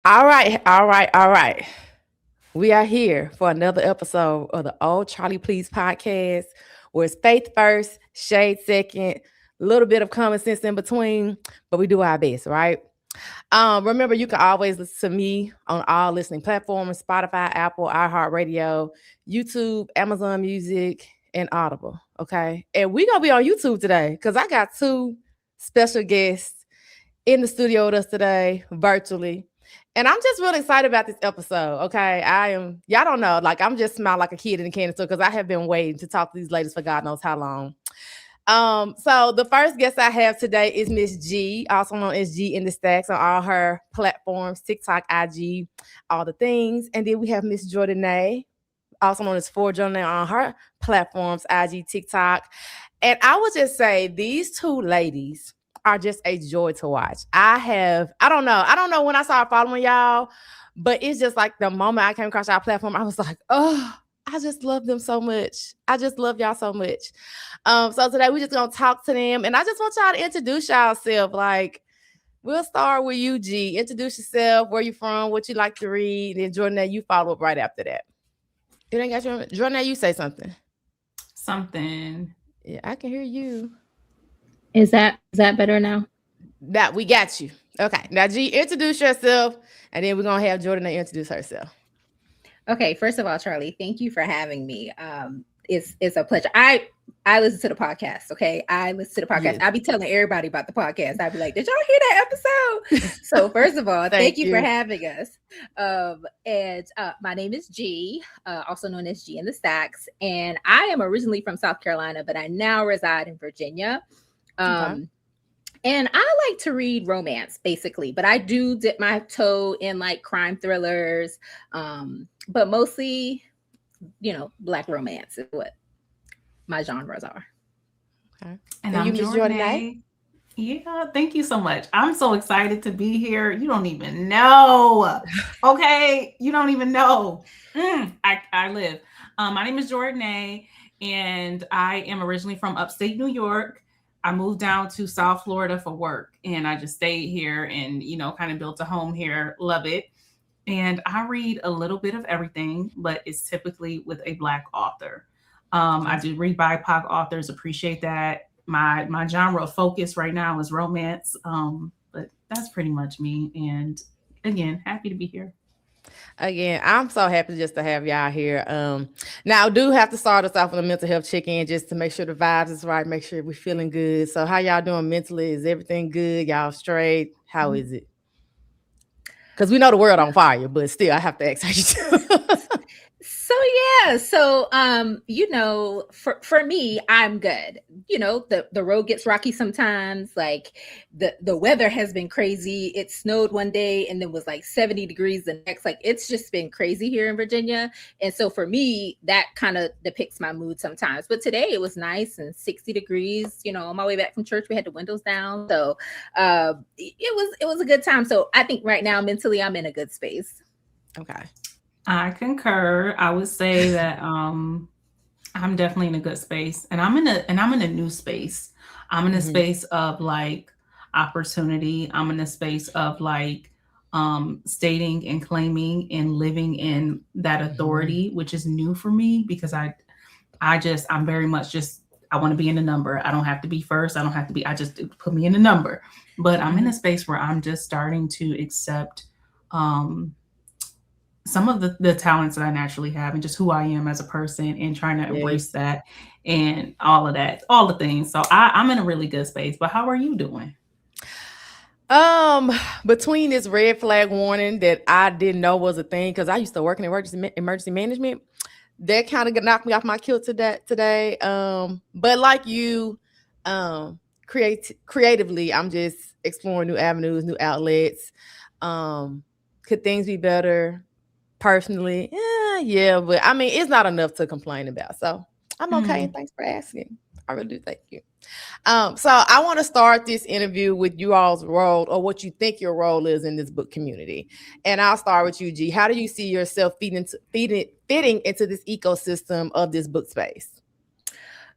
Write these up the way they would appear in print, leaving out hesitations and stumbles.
All right, all right, all right. We are here for another episode of the old Charlee Please podcast, where it's faith first, shade second, a little bit of common sense in between, but we do our best, right? Remember, you can always listen to me on all listening platforms: Spotify, Apple, iHeartRadio, YouTube, Amazon Music, and Audible. Okay, and we're gonna be on YouTube today because I got two special guests in the studio with us today, virtually. And I'm just really excited about this episode. Okay. Y'all don't know, like, I'm just smiling like a kid in a candy store because I have been waiting to talk to these ladies for God knows how long. So the first guest I have today is Miss G, also known as G in the Stacks on all her platforms, TikTok, IG, all the things. And then we have Miss Jordanae, also known as For Jordanae on her platforms, IG, TikTok. And I would just say these two ladies are just a joy to watch. I don't know when I started following y'all, but it's just like the moment I came across our platform, I was like, oh, I just love them so much. I just love y'all so much. So today we're just gonna talk to them, and I just want y'all to introduce yourself. Like, we'll start with you, G. Introduce yourself, where you from, what you like to read, and Jordan, you follow up right after that. It ain't got your Jordan, you say something. Something. Yeah, I can hear you. Is that better now? That we got you. Okay. Now, G, introduce yourself, and then we're gonna have Jordan introduce herself. Okay, first of all, Charlie, thank you for having me. It's a pleasure. I listen to the podcast. Okay, I listen to the podcast. Yes. I'll be telling everybody about the podcast. I'll be like, "Did y'all hear that episode?" So first of all, thank Thank you for you. having us. And my name is G, also known as G in the Stacks, and I am originally from South Carolina, but I now reside in Virginia. Okay. Um, And I like to read romance basically, but I do dip my toe in like crime thrillers, but mostly, Black romance is what my genres are. Okay. And And you, I'm Miss Jordan? Jordanae. Yeah, thank you so much. I'm so excited to be here. You don't even know. Okay, you don't even know. I live. My name is Jordanae, and I am originally from upstate New York. I moved down to South Florida for work, and I just stayed here and kind of built a home here. Love it. And I read a little bit of everything, but it's typically with a Black author. I Okay. do read BIPOC authors, appreciate that. My genre of focus right now is romance, but that's pretty much me. And again, happy to be here. Again, I'm so happy just to have y'all here. Now I do have to start us off with a mental health check-in just to make sure the vibes is right, make sure we're feeling good. So how y'all doing mentally? Is everything good? Y'all straight? How is it? Because we know the world on fire, but still I have to ask how you do. So for me, I'm good. The road gets rocky sometimes. Like the weather has been crazy. It snowed one day and then was like 70 degrees the next. Like it's just been crazy here in Virginia. And so for me, that kind of depicts my mood sometimes. But today it was nice and 60 degrees. On my way back from church, we had the windows down. So it was a good time. So I think right now mentally I'm in a good space. Okay. I concur. I would say that I'm definitely in a good space, and I'm in a new space. I'm in a Mhm. space of like opportunity. I'm in a space of like stating and claiming and living in that Mhm. authority, which is new for me because I'm very much just I want to be in a number. I don't have to be first. I don't have to be. I just put me in a number. But I'm in a Mhm. space where I'm just starting to accept um some of the talents that I naturally have and just who I am as a person and trying to embrace Yes. that and all of that, all the things. So I'm in a really good space. But how are you doing? Um, Between this red flag warning that I didn't know was a thing because I used to work in emergency management, that kind of knocked me off my kilt today. But like you, creatively, I'm just exploring new avenues, new outlets. Um, could things be better personally? Yeah, but I mean, it's not enough to complain about. So I'm okay, and Mm, thanks for asking. I really do thank you. So I want to start this interview with you all's role or what you think your role is in this book community. And I'll start with you, G. How do you see yourself fitting into this ecosystem of this book space?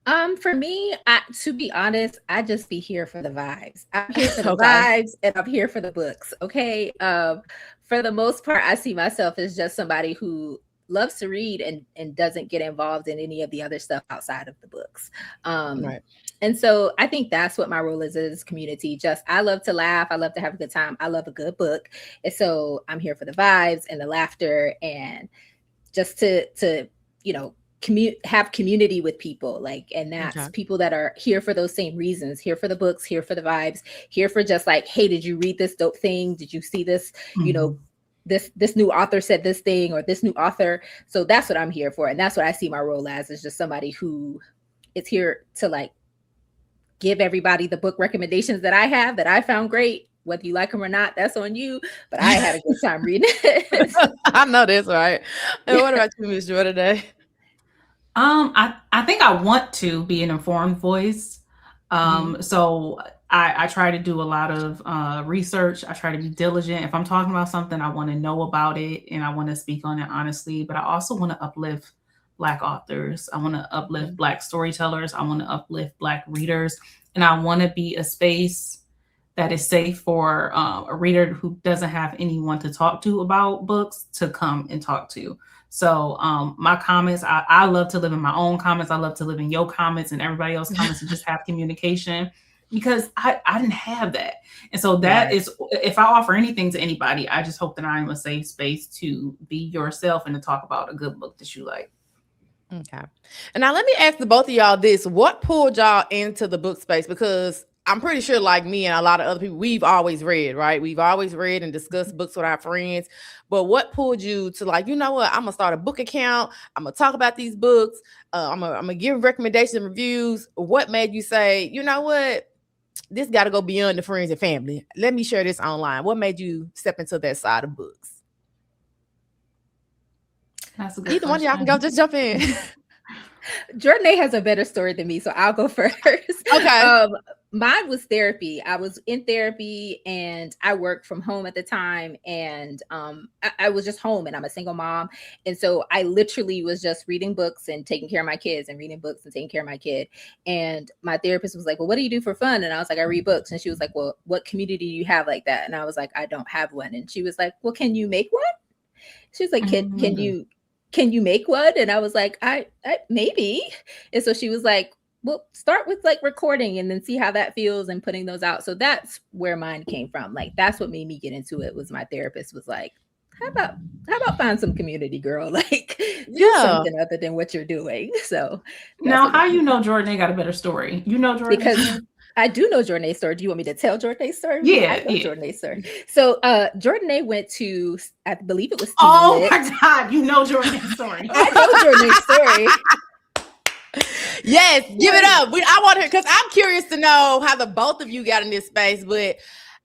For me, to be honest, I just be here for the vibes. I'm here for the Okay. vibes and I'm here for the books. Okay. for the most part, I see myself as just somebody who loves to read and doesn't get involved in any of the other stuff outside of the books. Right. And so I think that's what my role is community. Just I love to laugh. I love to have a good time. I love a good book. And so I'm here for the vibes and the laughter and just to have community with people, like, and that's people that are here for those same reasons, here for the books, here for the vibes, here for just like, hey, did you read this dope thing? Did you see this? This new author said this thing, or this new author. So that's what I'm here for. And that's what I see my role as, is just somebody who is here to like give everybody the book recommendations that I have that I found great. Whether you like them or not, that's on you. But I had a good time reading it. I know this, right? And what about you, Miss Jordanae? I think I want to be an informed voice. So I try to do a lot of research. I try to be diligent. If I'm talking about something, I want to know about it and I want to speak on it honestly. But I also want to uplift Black authors. I want to uplift Black storytellers. I want to uplift Black readers. And I want to be a space that is safe for a reader who doesn't have anyone to talk to about books to come and talk to. So my comments, I love to live in my own comments. I love to live in your comments and everybody else's comments and just have communication, because I didn't have that. And so that is, if I offer anything to anybody, I just hope that I'm a safe space to be yourself and to talk about a good book that you like. Okay. And now let me ask the both of y'all this. What pulled y'all into the book space? Because I'm pretty sure, like me and a lot of other people, we've always read, right? We've always read and discussed books with our friends. But what pulled you to like, you know what? I'm going to start a book account. I'm going to talk about these books. I'm going to give recommendations and reviews. What made you say, you know what? This got to go beyond the friends and family. Let me share this online. What made you step into that side of books? That's a good Either one of y'all can go. Just jump in. Jordanae has a better story than me, so I'll go first. Okay. Mine was therapy. I was in therapy and I worked from home at the time, and I was just home, and I'm a single mom. And so I literally was just reading books and taking care of my kids, and reading books and taking care of my kid. And my therapist was like, well, what do you do for fun? And I was like, I read books. And she was like, well, what community do you have like that? And I was like, I don't have one. And she was like, well, can you make one? She was like, can you make one? And I was like, I maybe. And so she was like, well, start with like recording and then see how that feels and putting those out. So that's where mine came from. Like, that's what made me get into it. Was my therapist was like, how about find some community, girl? Like, do something other than what you're doing. So now, how you know Jordanae got a better story? You know Jordanae? Because I do know Jordanae's story. Do you want me to tell Jordanae's story? Yeah, I know Jordanae's story. So Jordanae went to, I believe it was my God, you know Jordanae's story. I know Jordanae's story. Yes, give it up. I want her, because I'm curious to know how the both of you got in this space. But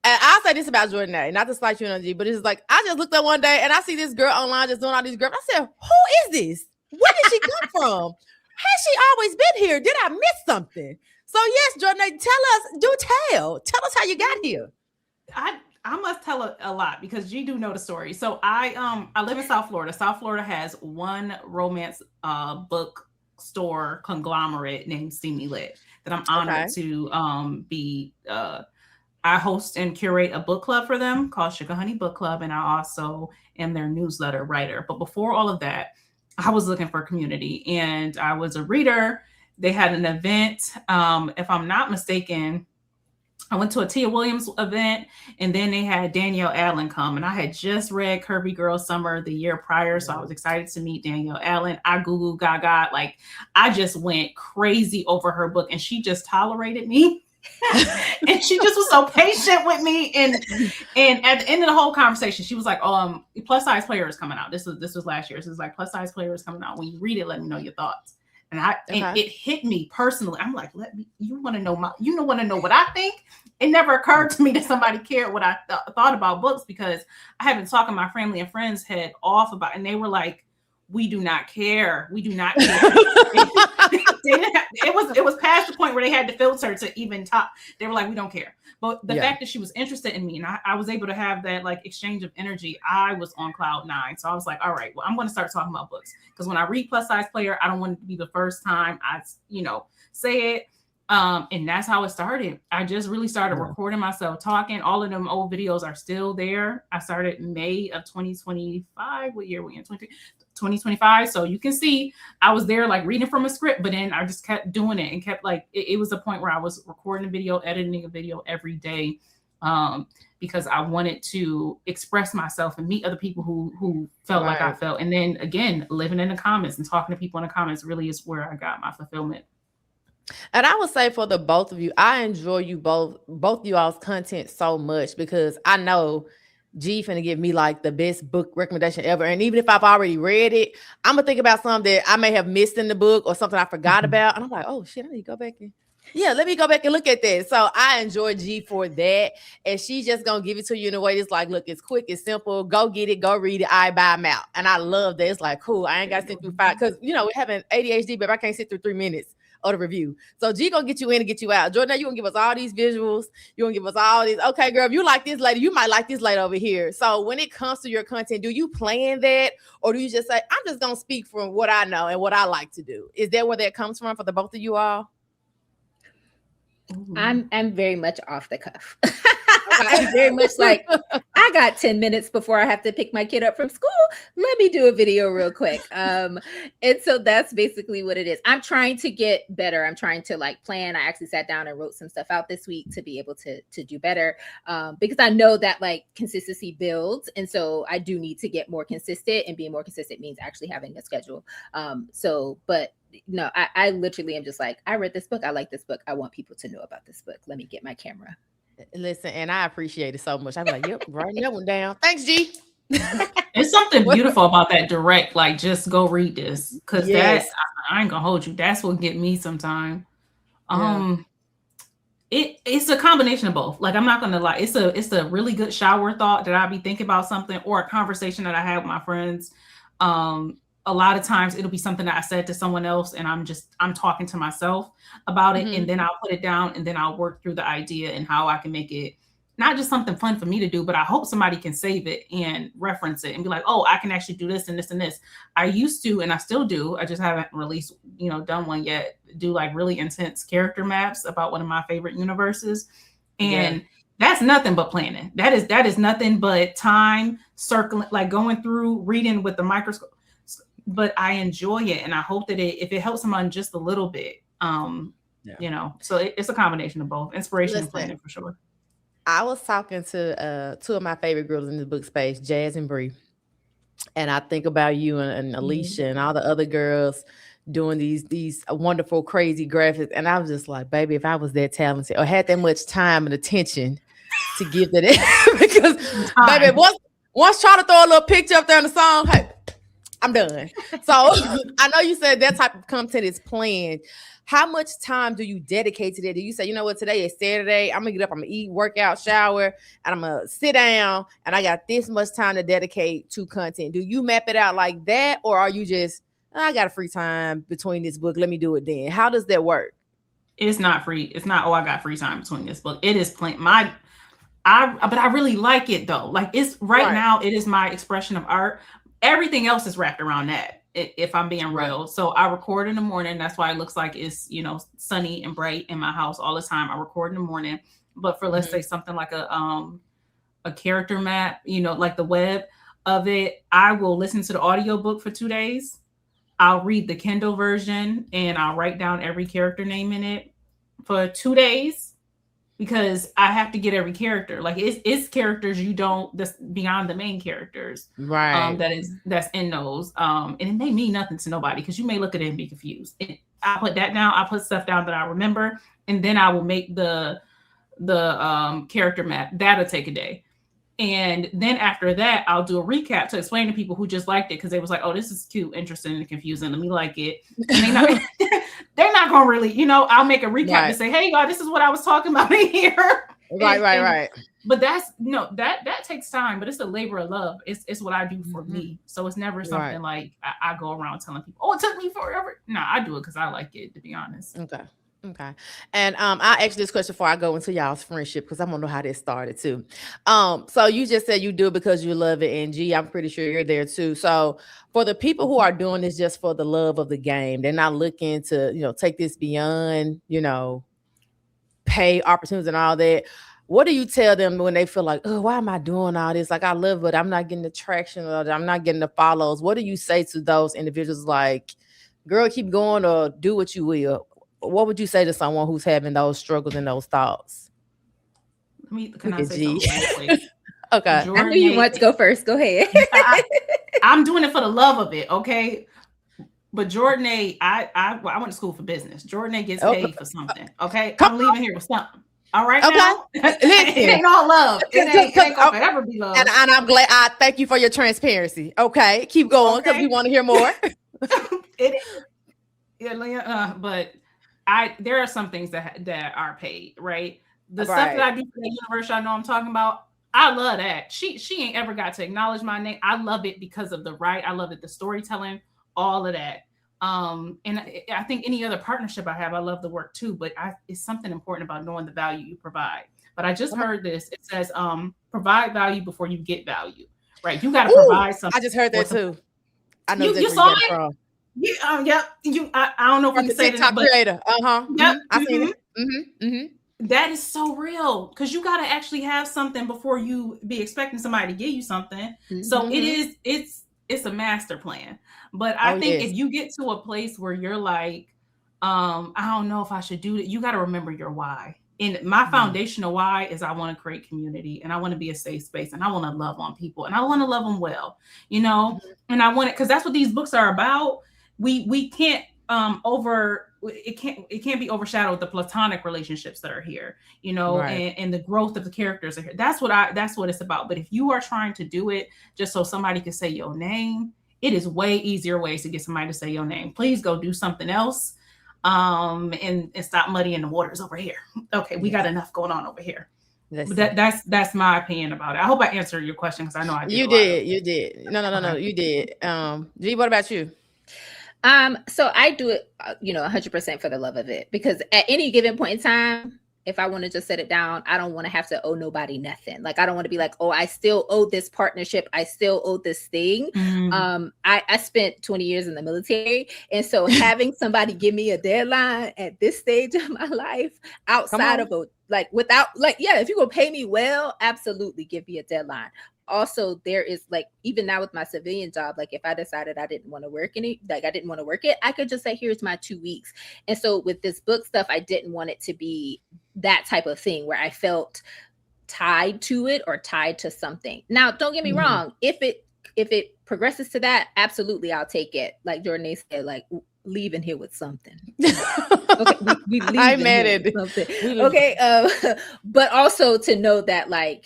I'll say this about Jordanae, not to slight you, energy, but it's like, I just looked up one day and I see this girl online just doing all these girls. I said, who is this? Where did she come from? Has she always been here? Did I miss something? So yes, Jordanae, tell us how you got here. I must tell a lot, because you do know the story. So I live in South Florida. South Florida has one romance book store conglomerate named See Me Lit that I'm honored to be. I host and curate a book club for them called Sugar Honey Book Club, and I also am their newsletter writer. But before all of that, I was looking for community, and I was a reader. They had an event. If I'm not mistaken, I went to a Tia Williams event, and then they had Danielle Allen come, and I had just read Curvy Girl Summer the year prior. So I was excited to meet Danielle Allen. I Googled Gaga. Like, I just went crazy over her book, and she just tolerated me. And she just was so patient with me. And at the end of the whole conversation, she was like, Plus Size Player is coming out. This was last year. So it's like, Plus Size Player is coming out. When you read it, let me know your thoughts. And it hit me personally. I'm like, you want to know what I think? It never occurred to me that somebody cared what I thought about books, because I had been talking my family and friends head off about, and they were like, we do not care. We do not care. It was past the point where they had to filter to even talk. They were like, we don't care. But the fact that she was interested in me, and I was able to have that like exchange of energy, I was on cloud 9. So I was like, all right, well, I'm going to start talking about books, because when I read Plus Size Player, I don't want it to be the first time I say it. And that's how it started. I just really started recording myself talking. All of them old videos are still there. I started May of 2025. What year are we in? 2025. So you can see I was there like reading from a script, but then I just kept doing it and kept like, it was a point where I was recording a video, editing a video every day. Because I wanted to express myself and meet other people who felt like I felt. And then again, living in the comments and talking to people in the comments really is where I got my fulfillment. And I would say for the both of you, I enjoy you both you all's content so much because I know G finna give me like the best book recommendation ever. And even if I've already read it, I'm gonna think about something that I may have missed in the book or something I forgot about. And I'm like, oh shit, I need to go back and let me go back and look at that. So I enjoy G for that. And she's just gonna give it to you in a way that's like, look, it's quick, it's simple, go get it, go read it, I buy them out. And I love that. It's like, cool, I ain't gotta sit through 5 because we're having ADHD, but I can't sit through 3 minutes of the review. So G gonna get you in and get you out. Jordanae, you gonna give us all these visuals. You gonna give us all these. Okay, girl, if you like this lady, you might like this lady over here. So when it comes to your content, do you plan that, or do you just say, I'm just gonna speak from what I know and what I like to do? Is that where that comes from for the both of you all? I'm very much off the cuff. I'm very much like, I got 10 minutes before I have to pick my kid up from school. Let me do a video real quick. And so that's basically what it is. I'm trying to get better. I'm trying to like plan. I actually sat down and wrote some stuff out this week to be able to do better, because I know that like consistency builds. And so I do need to get more consistent, and being more consistent means actually having a schedule. But no, I literally am just like, I read this book. I like this book. I want people to know about this book. Let me get my camera. Listen, and I appreciate it so much. I'm like, yep, writing that one down. Thanks, G. It's something beautiful about that direct, like, just go read this. Because that's, I ain't gonna hold you. That's what get me sometime. It's a combination of both. Like, I'm not gonna lie. It's a really good shower thought that I'll be thinking about something, or a conversation that I had with my friends. A lot of times it'll be something that I said to someone else, and I'm talking to myself about it. And then I'll put it down, and then I'll work through the idea and how I can make it not just something fun for me to do, but I hope somebody can save it and reference it and be like, oh, I can actually do this and this and this. I used to, and I still do. I just haven't released, done one yet. Do like really intense character maps about one of my favorite universes. And that's nothing but planning. That is nothing but time circling, like going through, reading with the microscope. But I enjoy it, and I hope that if it helps someone just a little bit, so it's a combination of both inspiration and planning for sure. I was talking to 2 of my favorite girls in the book space, Jazz and Bree, and I think about you and Alicia and all the other girls doing these wonderful, crazy graphics, and I was just like, baby, if I was that talented or had that much time and attention to give to that, because baby, once try to throw a little picture up there in the song, hey, I'm done. So I know you said that type of content is planned. How much time do you dedicate to that? Do you say, you know what, today is Saturday, I'm gonna get up, I'm gonna eat, work out, shower, and I'm gonna sit down, and I got this much time to dedicate to content? Do you map it out like that, or are you just, I got a free time between this book, let me do it then? How does that work? It's not free. It's not, I got free time between this book. It is plain. But I really like it though. Like, it's right now, it is my expression of art. Everything else is wrapped around that, if I'm being real. So I record in the morning. That's why it looks like it's, sunny and bright in my house all the time. I record in the morning. But for, let's say, something like a character map, like the web of it, I will listen to the audiobook for 2 days. I'll read the Kindle version, and I'll write down every character name in it for 2 days. Because I have to get every character. Like, it's characters that's beyond the main characters. Right. That's in those. And it may mean nothing to nobody, because you may look at it and be confused. I put that down. I put stuff down that I remember, and then I will make the character map. That'll take a day. And then after that, I'll do a recap to explain to people who just liked it, because they was like, oh, this is cute, interesting, and confusing. Let me like it. And they're not going to really, I'll make a recap and say, hey, y'all, this is what I was talking about in here. Right. But that takes time, but it's a labor of love. It's what I do for me. So it's never something like I go around telling people, oh, it took me forever. No, I do it because I like it, to be honest. Okay. And I'll ask you this question before I go into y'all's friendship, because I want to know how this started too. So you just said you do it because you love it, and G, I'm pretty sure you're there too. So for the people who are doing this just for the love of the game, they're not looking to, take this beyond, pay opportunities and all that. What do you tell them when they feel like, oh, why am I doing all this? Like, I love it. I'm not getting the traction, or I'm not getting the follows. What do you say to those individuals like, girl, keep going or do what you will? What would you say to someone who's having those struggles and those thoughts? Can I say something real quick? Okay. I knew you wanted to go first. Go ahead. I'm doing it for the love of it, okay? But Jordanae, I went to school for business. Jordanae gets paid for something, okay? I'm leaving here with something. All right, now? It ain't all love. It ain't gonna forever be love. And I'm glad. I thank you for your transparency. Okay, keep going because we want to hear more. But there are some things that are paid, right? The stuff that I do for the universe, I know I'm talking about. I love that. She ain't ever got to acknowledge my name. I love it because of the I love it, the storytelling, all of that. And I think any other partnership I have, I love the work too, but it's something important about knowing the value you provide. But I just heard this. It says, provide value before you get value, right? You got to provide something. I just heard that too. I know you saw it. I don't know if you can say that, but creator. Yep. I seen it. That is so real because you got to actually have something before you be expecting somebody to give you something. So it's a master plan. But I think if you get to a place where you're like, I don't know if I should do it, you got to remember your why. And my foundational why is I want to create community and I want to be a safe space and I want to love on people and I want to love them well, and I want it because that's what these books are about. We can't it can't be overshadowed with the platonic relationships that are here, and the growth of the characters are here. That's what it's about. But if you are trying to do it just so somebody can say your name, it is way easier ways to get somebody to say your name. Please go do something else, and stop muddying the waters over here. Okay, we got enough going on over here. But that's my opinion about it. I hope I answered your question because I know I did. You did. No, you did. G, what about you? So I do it, 100% for the love of it, because at any given point in time, if I want to just set it down, I don't want to have to owe nobody nothing. Like, I don't want to be like, oh, I still owe this partnership. I still owe this thing. I spent 20 years in the military. And so having somebody give me a deadline at this stage of my life outside of if you're going to pay me well, absolutely give me a deadline. Also, there is even now with my civilian job, if I decided I didn't want to work it, I could just say, here's my 2 weeks. And so with this book stuff, I didn't want it to be that type of thing where I felt tied to it or tied to something. Now, don't get me wrong. If it progresses to that, absolutely, I'll take it. Like Jordanae said, leaving here with something. Okay, we I'm mad at it. Okay, but also to know that I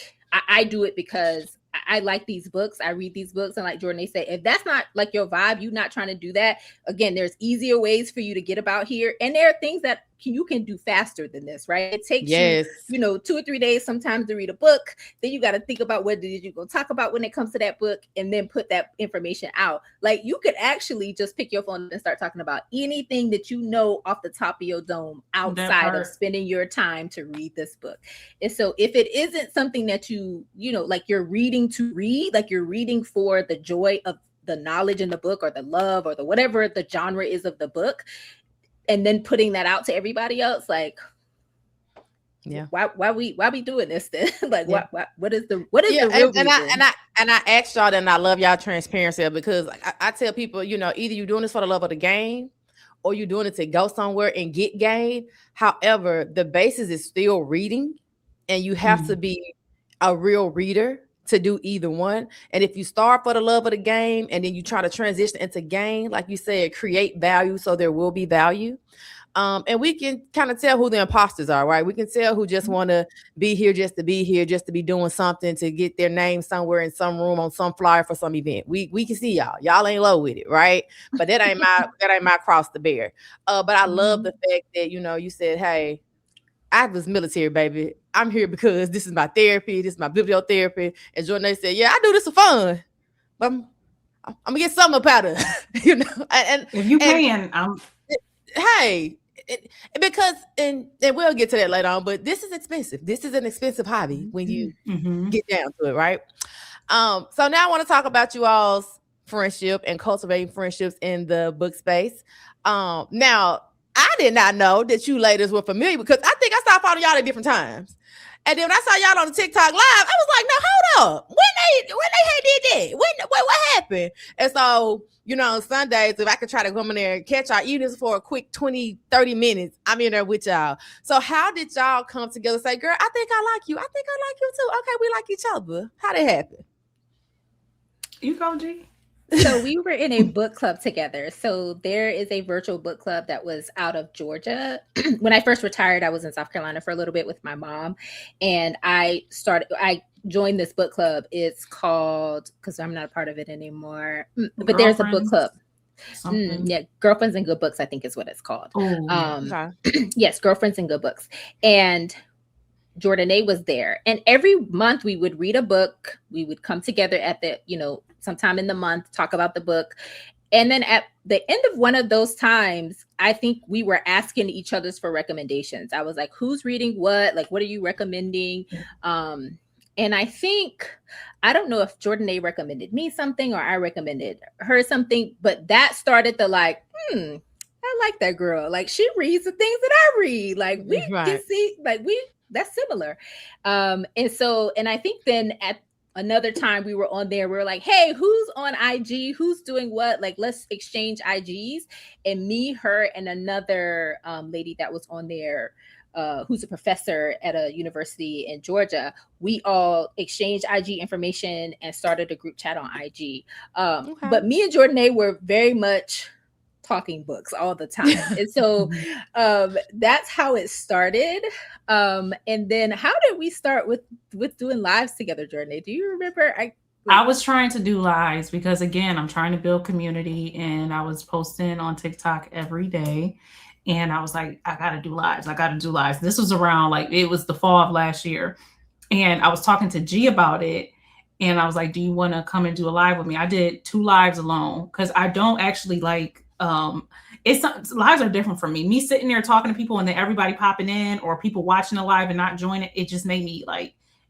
do it because I like these books. I read these books. And like Jordanae said, if that's not your vibe, you're not trying to do that. Again, there's easier ways for you to get about here. And there are things that you can do faster than this, right? It takes you 2 or 3 days sometimes to read a book. Then you got to think about what did you go talk about when it comes to that book and then put that information out. You could actually just pick your phone and start talking about anything that off the top of your dome outside of spending your time to read this book. And so if it isn't something that you're reading to read, you're reading for the joy of the knowledge in the book or the love or the whatever the genre is of the book, and then putting that out to everybody else, why we doing this then? What is the real reason? And I asked y'all, and I love y'all transparency, because I tell people, either you're doing this for the love of the game or you're doing it to go somewhere and get gain. However, the basis is still reading, and you have to be a real reader to do either one. And if you start for the love of the game and then you try to transition into gain, like you said, create value, so there will be value. And we can kind of tell who the imposters are, right? We can tell who just want to be here just to be here, just to be doing something, to get their name somewhere in some room on some flyer for some event. We can see y'all ain't low with it, right? But that ain't my cross to bear. But I love the fact that you said, hey, I was military, baby. I'm here because this is my therapy. This is my bibliotherapy. And Jordanae said, yeah, I do this for fun. But I'm gonna get something up out of it, And if you can, because we'll get to that later on. But this is expensive. This is an expensive hobby when you get down to it, right? So now I want to talk about you all's friendship and cultivating friendships in the book space. Now, I did not know that you ladies were familiar because I think I started following y'all at different times. And then when I saw y'all on the TikTok live, I was like, no, hold up. When they had did that? What happened? And so, on Sundays, if I could try to come in there and catch y'all, even for a quick 20, 30 minutes, I'm in there with y'all. So how did y'all come together and say, girl, I think I like you. I think I like you too. Okay, we like each other. How did it happen? You go, G. So we were in a book club together. So there is a virtual book club that was out of Georgia. When I first retired, I was in South Carolina for a little bit with my mom. And I joined this book club. It's called, because I'm not a part of it anymore, but there's a book club. Yeah, Girlfriends and Good Books, I think is what it's called. Okay. Yes, Girlfriends and Good Books. And Jordanae was there. And every month we would read a book. We would come together at the, sometime in the month, talk about the book. And then at the end of one of those times, I think we were asking each other's for recommendations. I was like, who's reading what? Like, what are you recommending? And I think, I don't know if Jordanae recommended me something or I recommended her something, but that started the I like that girl. Like, she reads the things that I read. Like, we can see, that's similar. And I think then at another time we were on there, we were like, hey, who's on IG? Who's doing what? Like, let's exchange IGs. And me, her, and another lady that was on there, who's a professor at a university in Georgia, we all exchanged IG information and started a group chat on IG. But me and Jordanae were very much talking books all the time. And so that's how it started. And then how did we start with doing lives together, Jordanae? Do you remember? I was trying to do lives because, again, I'm trying to build community, and I was posting on TikTok every day. And I was like, I got to do lives. This was around, it was the fall of last year. And I was talking to G about it. And I was like, do you want to come and do a live with me? I did 2 lives alone because I don't actually lives are different for me. Me sitting there talking to people and then everybody popping in or people watching the live and not joining it just made me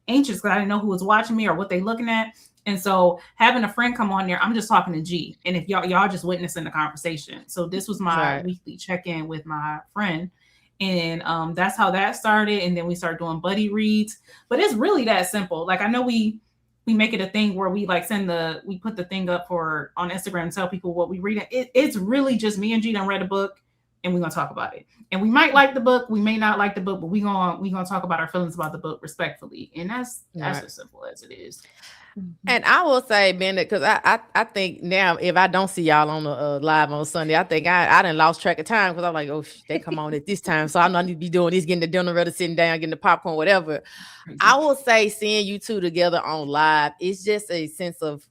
anxious because I didn't know who was watching me or what they looking at. And so having a friend come on there, I'm just talking to G. And if y'all just witnessing the conversation. So this was my weekly check-in with my friend. And that's how that started. And then we started doing buddy reads. But it's really that simple. I know we make it a thing where we we put the thing up on Instagram and tell people what we read. It's really just me and G done read a book and we're going to talk about it. And we might like the book. We may not like the book, but we're going to talk about our feelings about the book respectfully. And that's as simple as it is. And I will say, Bennett, because I think now if I don't see y'all on the live on Sunday, I think I done lost track of time because I'm like, oh, they come on at this time. So I need to be doing this, getting the dinner ready, sitting down, getting the popcorn, whatever. I will say seeing you two together on live, it's just a sense of,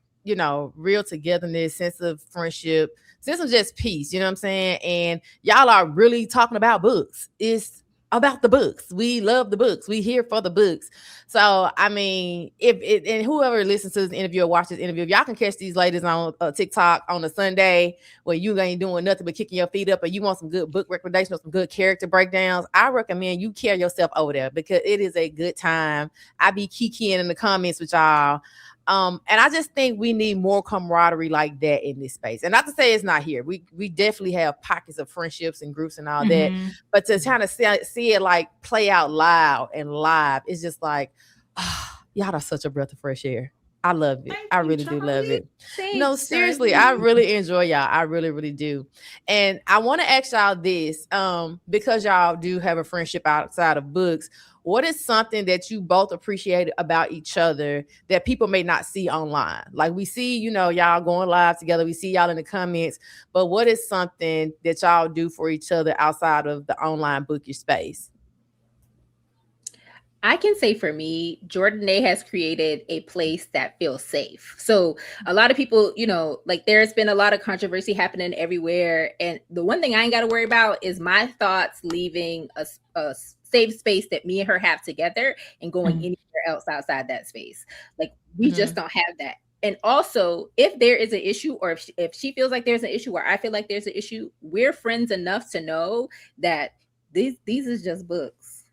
real togetherness, sense of friendship, sense of just peace, you know what I'm saying? And y'all are really talking about books. It's about the books. We love the books. We here for the books. So, I mean, and whoever listens to this interview or watches this interview, if y'all can catch these ladies on TikTok on a Sunday where you ain't doing nothing but kicking your feet up and you want some good book recommendations, some good character breakdowns, I recommend you carry yourself over there because it is a good time. I be kikiing in the comments with y'all. And I just think we need more camaraderie like that in this space. And not to say it's not here. We definitely have pockets of friendships and groups and all that. But to kind of see it play out loud and live, it's just y'all are such a breath of fresh air. I love it. I really do love it. Thanks, no, seriously, I really enjoy y'all. I really, really do. And I want to ask y'all this, because y'all do have a friendship outside of books. What is something that you both appreciate about each other that people may not see online? We see, y'all going live together. We see y'all in the comments. But what is something that y'all do for each other outside of the online bookish space? I can say for me, Jordanae has created a place that feels safe. So a lot of people, there's been a lot of controversy happening everywhere. And the one thing I ain't got to worry about is my thoughts leaving a safe space that me and her have together and going anywhere else outside that space. We just don't have that. And also, if there is an issue or if she feels like there's an issue or I feel like there's an issue, we're friends enough to know that these is just books.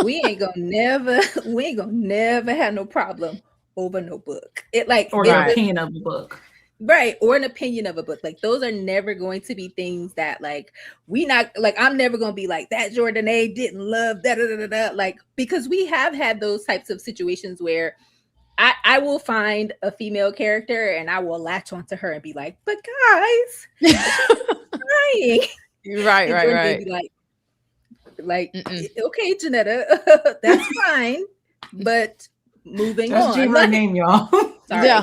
we ain't gonna never have no problem over no book. Or the opinion of the book. Right, or an opinion of a book. Like those are never going to be things that like we not like I'm never going to be like that Jordanae didn't love that like because we have had those types of situations where I will find a female character and I will latch onto her and be like, but guys, crying. Right, And right, Jordanae right. be like okay, Janetta, that's fine, but moving That's on. G name, y'all. Sorry. Yeah.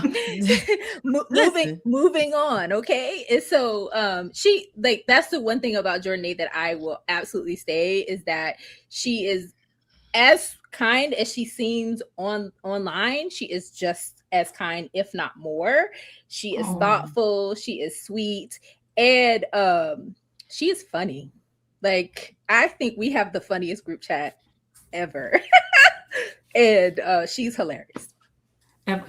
moving on, okay? And so she like that's the one thing about Jordanae that I will absolutely say is that she is as kind as she seems online. She is just as kind, if not more. She is thoughtful, she is sweet, and she is funny. Like I think we have the funniest group chat ever. And she's hilarious.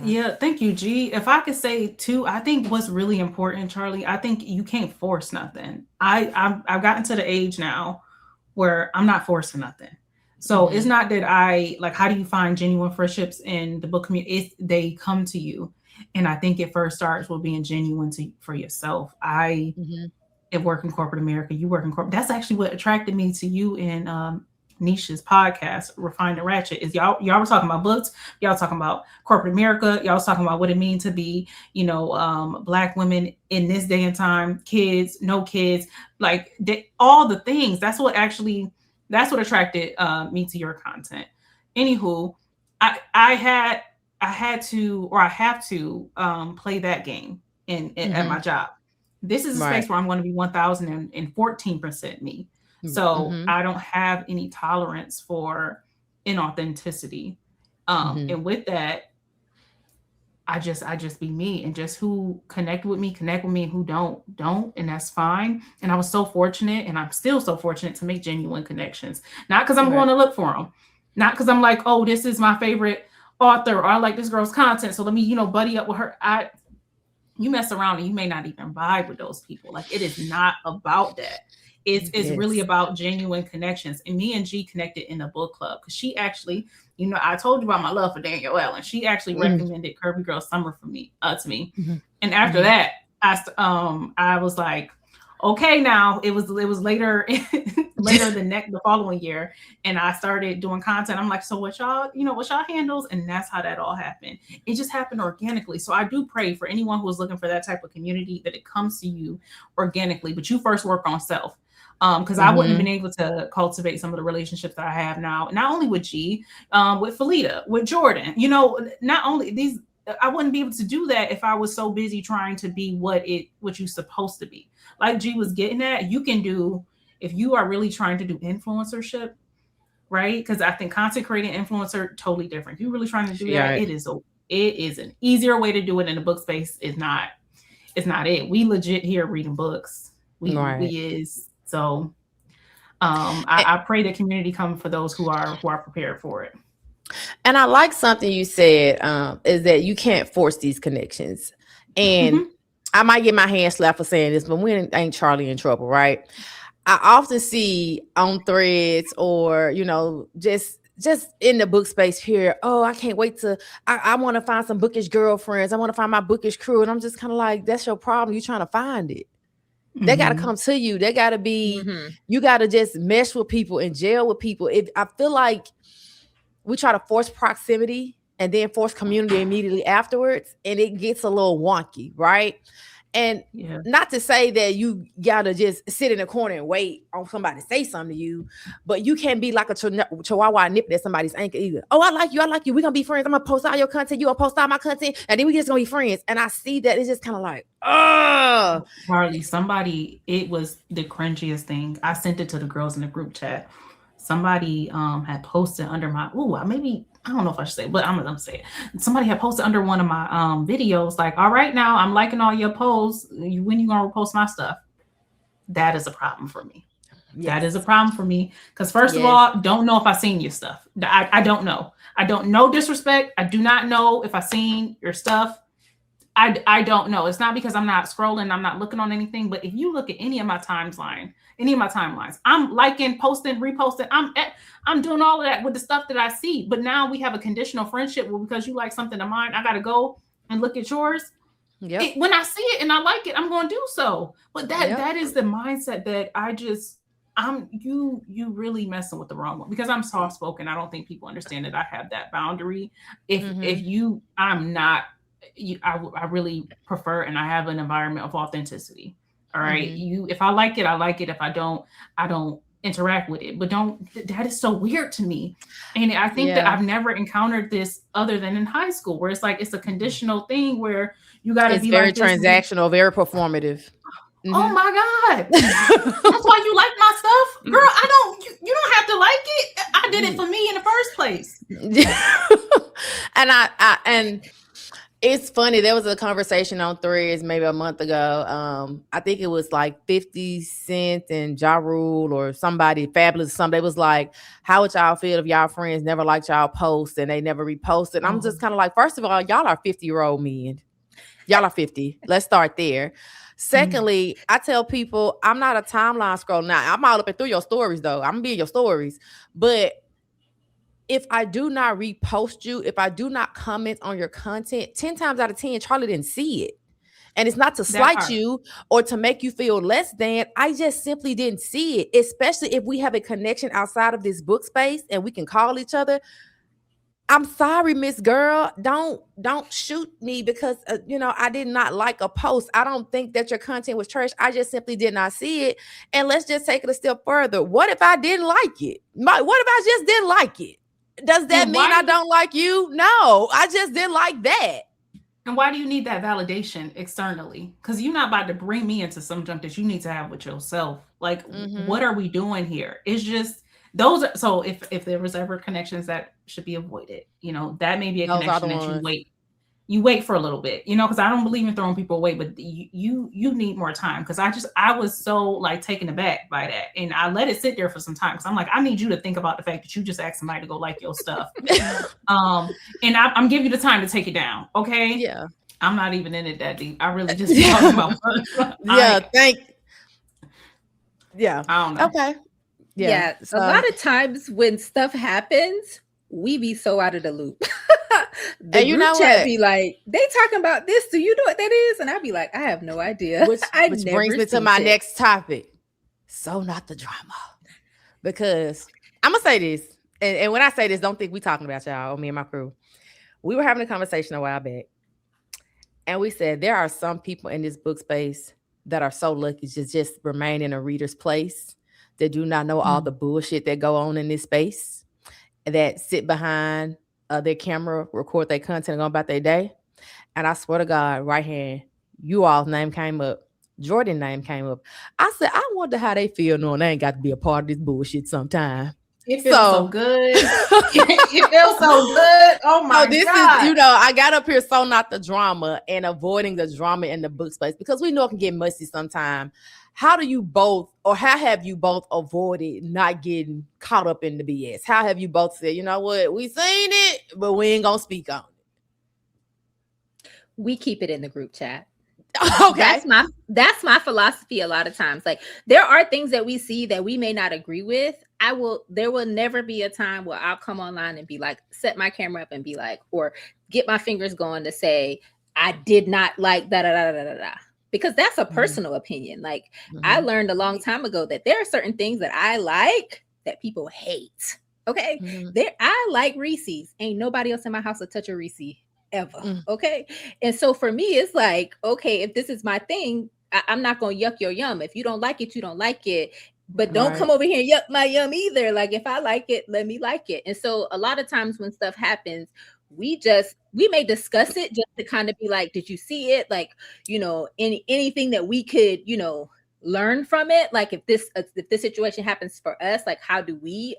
Yeah, thank you, G. If I could say too, I think what's really important, Charlie, I think you can't force nothing. I've gotten to the age now where I'm not forcing nothing. So it's not that I like, how do you find genuine friendships in the book community? It's they come to you. And I think it first starts with being genuine for yourself. I work in corporate America. You work in corporate. That's actually what attracted me to you in Nisha's podcast, Refined and Ratchet, is y'all were talking about books, y'all talking about corporate America, y'all was talking about what it means to be, Black women in this day and time, kids, no kids, like all the things. That's what attracted me to your content. Anywho, I have to play that game at my job. This is a space where I'm going to be 1014% me. So I don't have any tolerance for inauthenticity. And with that, I just be me, and just who connect with me, and who don't. And that's fine. And I was so fortunate, and I'm still so fortunate to make genuine connections. Not because I'm going to look for them. Not because I'm like, oh, this is my favorite author, or I like this girl's content, so let me, buddy up with her. You mess around and you may not even vibe with those people. Like, it is not about that. It's really about genuine connections. And me and G connected in a book club because she actually, I told you about my love for Danielle Allen. She actually recommended Curvy Girl Summer to me. And after that, I was like, okay, now it was later the following year, and I started doing content. I'm like, so what's y'all handles? And that's how that all happened. It just happened organically. So I do pray for anyone who is looking for that type of community that it comes to you organically, but you first work on self. Because I wouldn't have been able to cultivate some of the relationships that I have now, not only with G, with Felita, with Jordan, not only these, I wouldn't be able to do that if I was so busy trying to be what you're supposed to be. Like G was getting at, you can do, if you are really trying to do influencership, right? Because I think content creating influencer, totally different. If you're really trying to do that, it is an easier way to do it in the book space. It's not it. We legit here reading books. We is. So I pray the community come for those who are prepared for it. And I like something you said, is that you can't force these connections. And I might get my hand slapped for saying this, but when ain't Charlie in trouble, right? I often see on threads or, just in the book space here, oh, I can't wait I want to find some bookish girlfriends. I want to find my bookish crew. And I'm just kind of like, that's your problem. You're trying to find it. They got to come to you. They got to be, you got to just mesh with people and gel with people. I feel like we try to force proximity and then force community immediately afterwards, and it gets a little wonky, right? And not to say that you got to just sit in a corner and wait on somebody to say something to you, but you can't be like a chihuahua nipping at somebody's ankle either. Oh, I like you. We're going to be friends. I'm going to post all your content. You going to post all my content. And then we just going to be friends. And I see that it's just kind of like, Charlie, it was the cringiest thing. I sent it to the girls in the group chat. Somebody had posted under my, I don't know if I should say it, but I'm gonna say it. Somebody had posted under one of my videos, like, all right, now I'm liking all your posts. When you gonna repost my stuff? That is a problem for me. That is a problem for me. Because first of all, don't know if I seen your stuff. I don't know. I don't know disrespect. I do not know if I seen your stuff. I don't know. It's not because I'm not scrolling, I'm not looking on anything. But if you look at any of my timelines, I'm liking, posting, reposting. I'm doing all of that with the stuff that I see. But now we have a conditional friendship. Well, because you like something of mine, I got to go and look at yours. Yep. When I see it and I like it, I'm going to do so. But that is the mindset that you really messing with the wrong one, because I'm soft spoken. I don't think people understand that I have that boundary. I'm not, I really prefer, and I have an environment of authenticity. All right. If I like it, I like it. If I don't interact with it. But that is so weird to me. And I think that I've never encountered this other than in high school, where it's like, it's a conditional thing where you got to be very like transactional, very performative. Oh my God. That's why you like my stuff? Girl, you don't have to like it. I did it for me in the first place. And it's funny. There was a conversation on Threads maybe a month ago. I think it was like 50 Cent and Ja Rule or somebody fabulous. Somebody was like, how would y'all feel if y'all friends never liked y'all posts and they never reposted? I'm just kind of like, first of all, y'all are 50-year-old men. Y'all are 50. Let's start there. Secondly, I tell people I'm not a timeline scroll. Now, I'm all up and through your stories, though. I'm being your stories. But if I do not repost you, if I do not comment on your content, 10 times out of 10, Charlie didn't see it. And it's not to slight you or to make you feel less than. I just simply didn't see it, especially if we have a connection outside of this book space and we can call each other. I'm sorry, Miss Girl. Don't shoot me because I did not like a post. I don't think that your content was trash. I just simply did not see it. And let's just take it a step further. What if I didn't like it? What if I just didn't like it? Does that mean I don't like you? No, I just didn't like that. And why do you need that validation externally? Because you're not about to bring me into some junk that you need to have with yourself. Like, what are we doing here? It's just so if there was ever connections that should be avoided, that may be a connection that you wait for a little bit, because I don't believe in throwing people away, but you need more time. Because I was so like taken aback by that, and I let it sit there for some time, because I'm like, I need you to think about the fact that you just asked somebody to go like your stuff. And I'm giving you the time to take it down. Okay. Yeah. I'm not even in it that deep. I really just talking about Yeah. I don't know. Okay. Yeah. So, a lot of times when stuff happens, we be so out of the loop. The and you group know chat what? Be like, they talking about this. Do you know what that is? And I'd be like, I have no idea. Which brings me to my next topic. So not the drama. Because I'm going to say this. And when I say this, don't think we talking about y'all or me and my crew. We were having a conversation a while back. And we said there are some people in this book space that are so lucky to just remain in a reader's place, that do not know all the bullshit that go on in this space, that sit behind their camera, record their content, and go about their day. And I swear to God, right here, you all's name came up. Jordan's name came up. I said, I wonder how they feel knowing they ain't got to be a part of this bullshit sometime. It feels so good. It feels so good. Oh my God. This is, I got up here so not the drama and avoiding the drama in the book space, because we know it can get messy sometime. How do you both, or how have you both avoided not getting caught up in the BS? How have you both said, you know what, we seen it, but we ain't gonna speak on it? We keep it in the group chat. Okay. That's my philosophy a lot of times. Like, there are things that we see that we may not agree with. There will never be a time where I'll come online and be like, set my camera up and be like, or get my fingers going to say, I did not like da da da da da da. Because that's a personal opinion. Like, I learned a long time ago that there are certain things that I like that people hate. Okay. I like Reese's. Ain't nobody else in my house will touch a Reese ever. Okay. And so for me, it's like, okay, if this is my thing, I'm not going to yuck your yum. If you don't like it, you don't like it. But don't come over here and yuck my yum either. Like, if I like it, let me like it. And so a lot of times when stuff happens, we may discuss it just to kind of be like, did you see it? Like, anything that we could, learn from it. Like, if this situation happens for us, like, how do we,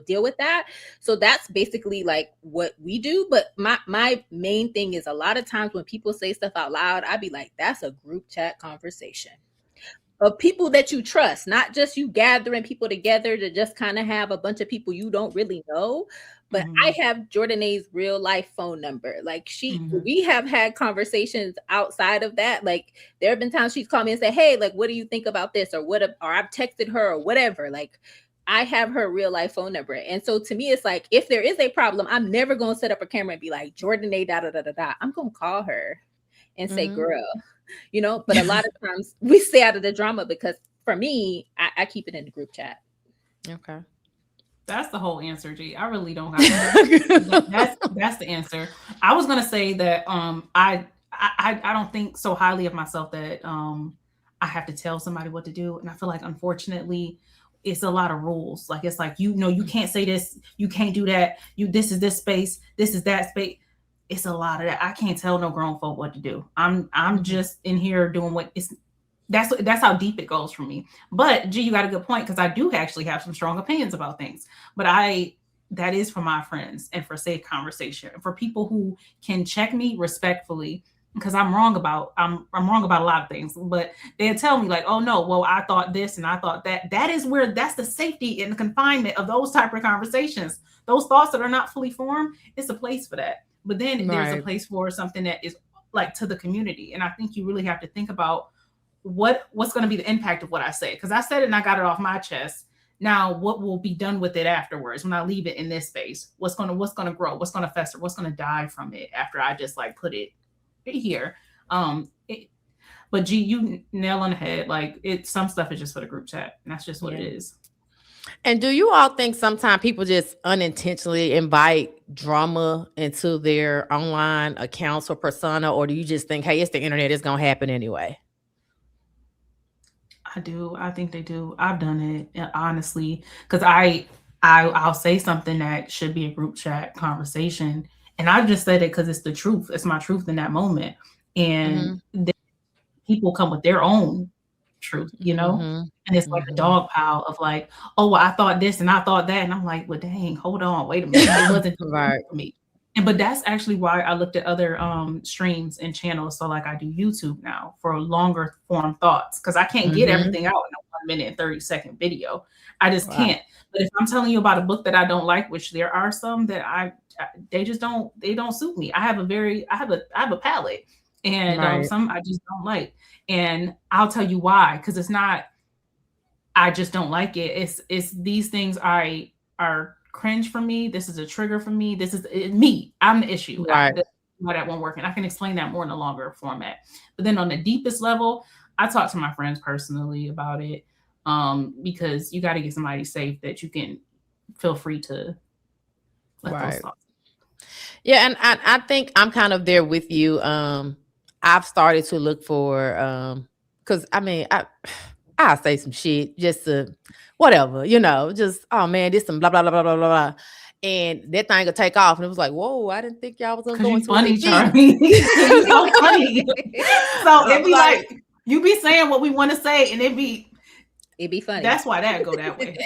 deal with that? So that's basically like what we do. But my main thing is, a lot of times when people say stuff out loud, I'd be like, that's a group chat conversation of people that you trust, not just you gathering people together to just kind of have a bunch of people you don't really know. But I have Jordanae's real life phone number. Like, we have had conversations outside of that. Like, there have been times she's called me and said, hey, like, what do you think about this? Or I've texted her or whatever. Like, I have her real life phone number. And so to me, it's like, if there is a problem, I'm never going to set up a camera and be like, Jordanae, da, da, da, da, da. I'm going to call her and say, girl, but a lot of times we stay out of the drama because for me, I keep it in the group chat. Okay. That's the whole answer, G. I really don't have that's the answer. I was gonna say that I don't think so highly of myself that I have to tell somebody what to do. And I feel like unfortunately it's a lot of rules. Like it's like you can't say this, you can't do that, this is this space, this is that space. It's a lot of that. I can't tell no grown folk what to do. I'm just in here doing what it's that's how deep it goes for me. But G, you got a good point, because I do actually have some strong opinions about things. But that is for my friends and for safe conversation, for people who can check me respectfully, because I'm wrong about a lot of things. But they'll tell me like, oh no, well, I thought this and I thought that. That's the safety and the confinement of those type of conversations. Those thoughts that are not fully formed, it's a place for that. But then there's a place for something that is like to the community. And I think you really have to think about what's going to be the impact of what I say, because I said it and I got it off my chest. Now, what will be done with it afterwards when I leave it in this space? What's going to grow? What's going to fester? What's going to die from it after I just like put it here? But G, you nail on the head. Like some stuff is just for the group chat, and that's just what it is. And do you all think sometimes people just unintentionally invite drama into their online accounts or persona, or do you just think, hey, it's the internet, it's going to happen anyway? I do. I think they do. I've done it, honestly, because I'll say something that should be a group chat conversation, and I just said it because it's the truth. It's my truth in that moment, and people come with their own truth, and it's like a dog pile of like, oh, well, I thought this and I thought that, and I'm like, well, dang, hold on, wait a minute, it wasn't right for me. But that's actually why I looked at other streams and channels. So like I do YouTube now for longer form thoughts, because I can't get everything out in a 1 minute and 30-second video. I just can't. But if I'm telling you about a book that I don't like, which there are some that they don't suit me. I have a palate, and some I just don't like. And I'll tell you why, because it's not, I just don't like it. It's these things are cringe for me. This is a trigger for me. This is me. I'm the issue. Why that won't work. And I can explain that more in a longer format. But then on the deepest level, I talk to my friends personally about it, because you got to get somebody safe that you can feel free to let those thoughts. Yeah, and I think I'm kind of there with you. I've started to look for, because I mean, I'll say some shit just to whatever, just, oh man, this some blah, blah, blah, blah, blah, blah. And that thing will take off. And it was like, whoa, I didn't think y'all was going to go into funny, Charlie. You're so funny. So it'd be like, you be saying what we want to say, and it'd be funny. That's why that go that way.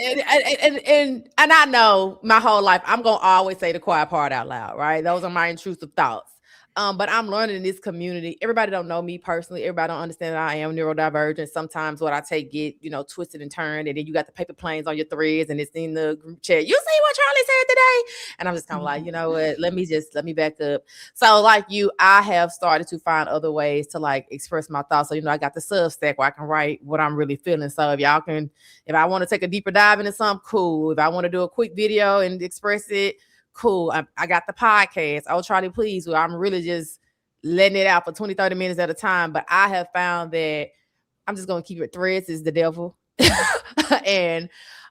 and I know my whole life, I'm going to always say the quiet part out loud, right? Those are my intrusive thoughts. But I'm learning in this community. Everybody don't know me personally. Everybody don't understand that I am neurodivergent. Sometimes what I take get, twisted and turned. And then you got the paper planes on your threads and it's in the group chat. You see what Charlie said today? And I'm just kind of like, you know what? Let me back up. So like you, I have started to find other ways to like express my thoughts. So, I got the Substack where I can write what I'm really feeling. So if I want to take a deeper dive into something, cool. If I want to do a quick video and express it, cool. I got the podcast, Charlee Please, where I'm really just letting it out for 20, 30 minutes at a time. But I have found that I'm just going to keep it. Threads is the devil. And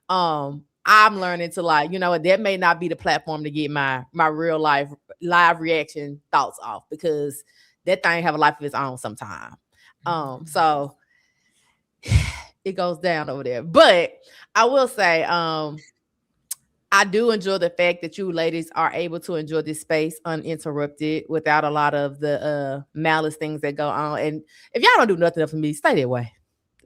I'm learning to like, that may not be the platform to get my real life live reaction thoughts off, because that thing have a life of its own sometime. So it goes down over there. But I will say, I do enjoy the fact that you ladies are able to enjoy this space uninterrupted without a lot of the malice things that go on. And if y'all don't do nothing else for me, stay that way.